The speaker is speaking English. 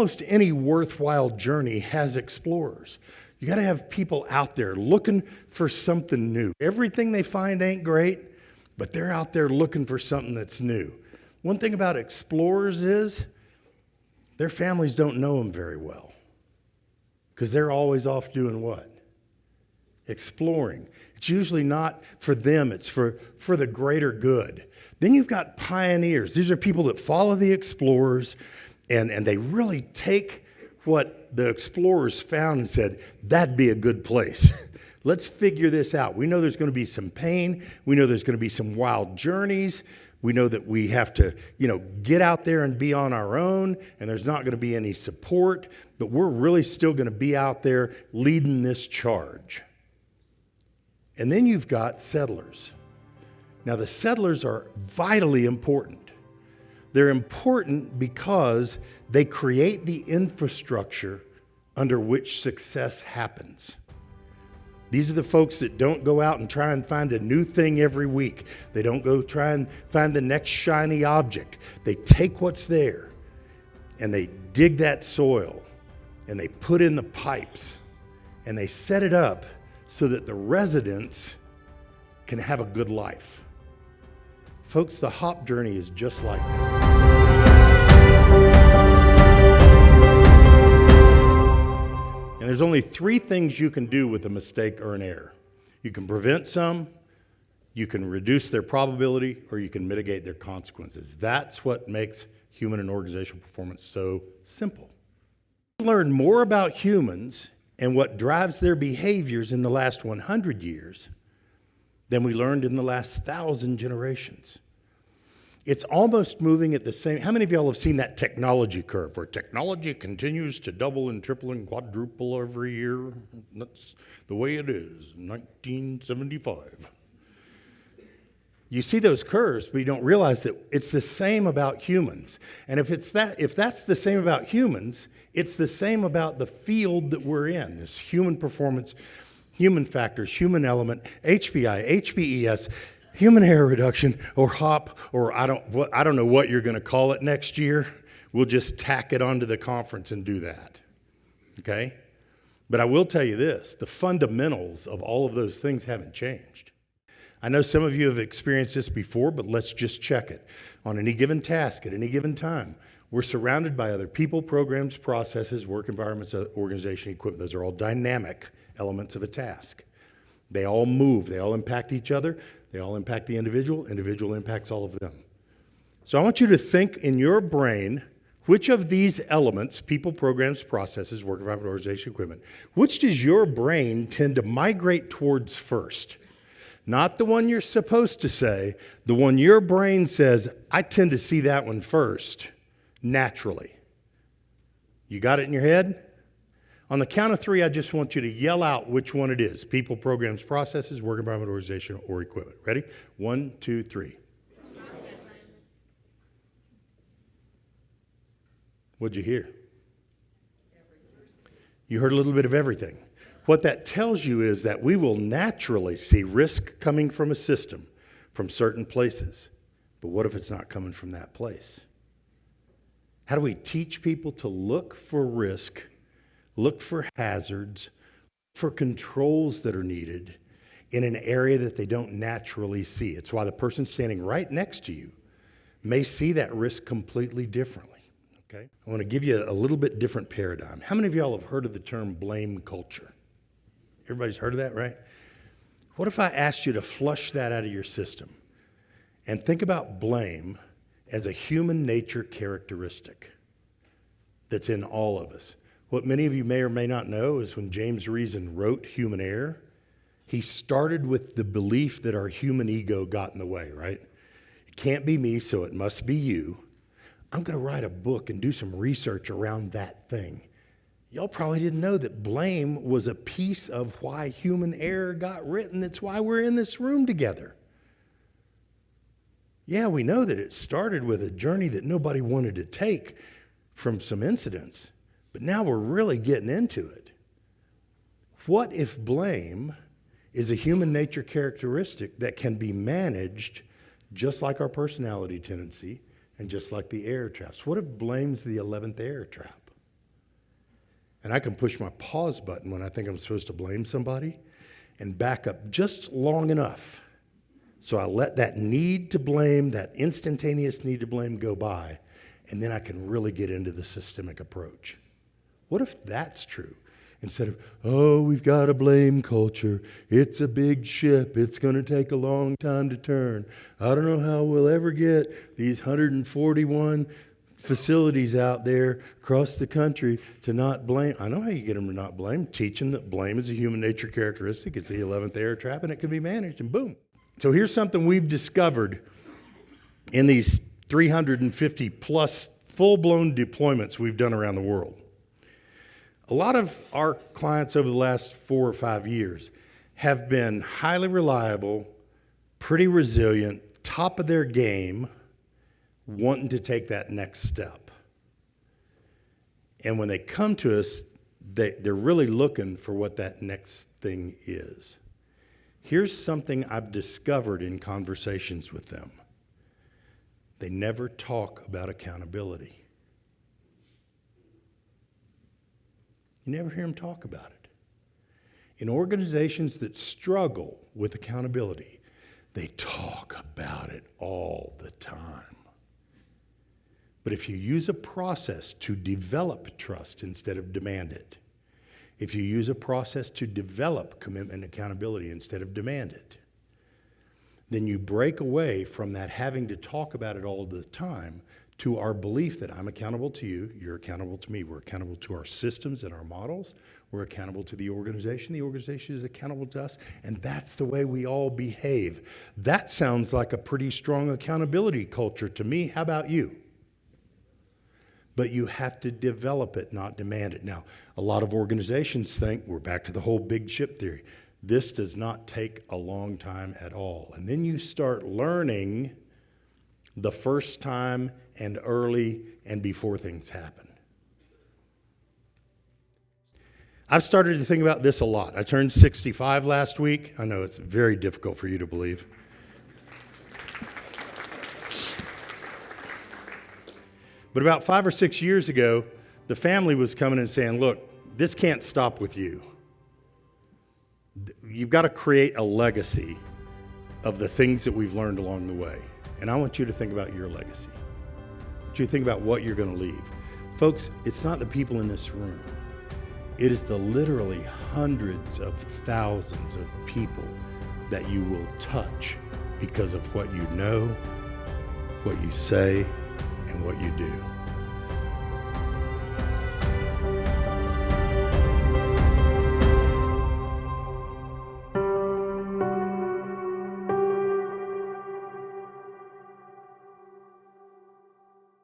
Almost any worthwhile journey has explorers. You got to have people out there looking for something new. Everything they find ain't great, but they're out there looking for something that's new. One thing about explorers is their families don't know them very well because they're always off doing what? Exploring. It's usually not for them, it's for the greater good. Then you've got pioneers. These are people that follow the explorers and they really take what the explorers found and said, that'd be a good place. Let's figure this out. We know there's going to be some pain. We know there's going to be some wild journeys. We know that we have to, get out there and be on our own, and there's not going to be any support, but we're really still going to be out there leading this charge. And then you've got settlers. Now, the settlers are vitally important. They're important because they create the infrastructure under which success happens. These are the folks that don't go out and try and find a new thing every week. They don't go try and find the next shiny object. They take what's there and they dig that soil and they put in the pipes and they set it up so that the residents can have a good life. Folks, the hop journey is just like that. And there's only three things you can do with a mistake or an error. You can prevent some, you can reduce their probability, or you can mitigate their consequences. That's what makes human and organizational performance so simple. We've learned more about humans and what drives their behaviors in the last 100 years than we learned in the last 1,000 generations. It's almost moving at the same. How many of y'all have seen that technology curve where technology continues to double and triple and quadruple every year? That's the way it is, 1975. You see those curves, but you don't realize that it's the same about humans. And if that's the same about humans, it's the same about the field that we're in, this human performance, human factors, human element, HPI, HPES, human error reduction, or HOP, or I don't know what you're going to call it next year. We'll just tack it onto the conference and do that, okay? But I will tell you this, the fundamentals of all of those things haven't changed. I know some of you have experienced this before, but let's just check it. On any given task, at any given time, we're surrounded by other people, programs, processes, work environments, organization, equipment. Those are all dynamic elements of a task. They all move. They all impact each other. They all impact the individual. Individual impacts all of them. So I want you to think in your brain, which of these elements, people, programs, processes, work environment, organization, equipment, which does your brain tend to migrate towards first? Not the one you're supposed to say, the one your brain says, I tend to see that one first, naturally. You got it in your head? On the count of three, I just want you to yell out which one it is. People, programs, processes, work environment, organization, or equipment. Ready? 1, 2, 3. What'd you hear? You heard a little bit of everything. What that tells you is that we will naturally see risk coming from a system, from certain places. But what if it's not coming from that place? How do we teach people to look for risk, look for hazards, for controls that are needed in an area that they don't naturally see? It's why the person standing right next to you may see that risk completely differently. Okay? I want to give you a little bit different paradigm. How many of y'all have heard of the term blame culture? Everybody's heard of that, right? What if I asked you to flush that out of your system and think about blame as a human nature characteristic that's in all of us? What many of you may or may not know is when James Reason wrote Human Error, he started with the belief that our human ego got in the way, right? It can't be me, so it must be you. I'm going to write a book and do some research around that thing. Y'all probably didn't know that blame was a piece of why Human Error got written. That's why we're in this room together. Yeah, we know that it started with a journey that nobody wanted to take from some incidents. But now we're really getting into it. What if blame is a human nature characteristic that can be managed just like our personality tendency and just like the error traps? What if blame's the 11th error trap? And I can push my pause button when I think I'm supposed to blame somebody and back up just long enough so I let that need to blame, that instantaneous need to blame go by, and then I can really get into the systemic approach. What if that's true? Instead of, oh, we've got a blame culture. It's a big ship. It's going to take a long time to turn. I don't know how we'll ever get these 141 facilities out there across the country to not blame. I know how you get them to not blame. Teach them that blame is a human nature characteristic. It's the 11th air trap, and it can be managed, and boom. So here's something we've discovered in these 350 plus full-blown deployments we've done around the world. A lot of our clients over the last 4 or 5 years have been highly reliable, pretty resilient, top of their game, wanting to take that next step. And when they come to us, they're really looking for what that next thing is. Here's something I've discovered in conversations with them. They never talk about accountability. You never hear them talk about it. In organizations that struggle with accountability, they talk about it all the time. But if you use a process to develop trust instead of demand it, if you use a process to develop commitment and accountability instead of demand it, then you break away from that having to talk about it all the time to our belief that I'm accountable to you, you're accountable to me, we're accountable to our systems and our models, we're accountable to the organization is accountable to us, and that's the way we all behave. That sounds like a pretty strong accountability culture to me. How about you? But you have to develop it, not demand it. Now, a lot of organizations think, we're back to the whole big ship theory, this does not take a long time at all. And then you start learning the first time and early and before things happen. I've started to think about this a lot. I turned 65 last week. I know it's very difficult for you to believe. But about 5 or 6 years ago, the family was coming and saying, look, this can't stop with you. You've got to create a legacy of the things that we've learned along the way. And I want you to think about your legacy. I want you to think about what you're going to leave. Folks, it's not the people in this room. It is the literally hundreds of thousands of people that you will touch because of what you know, what you say, and what you do.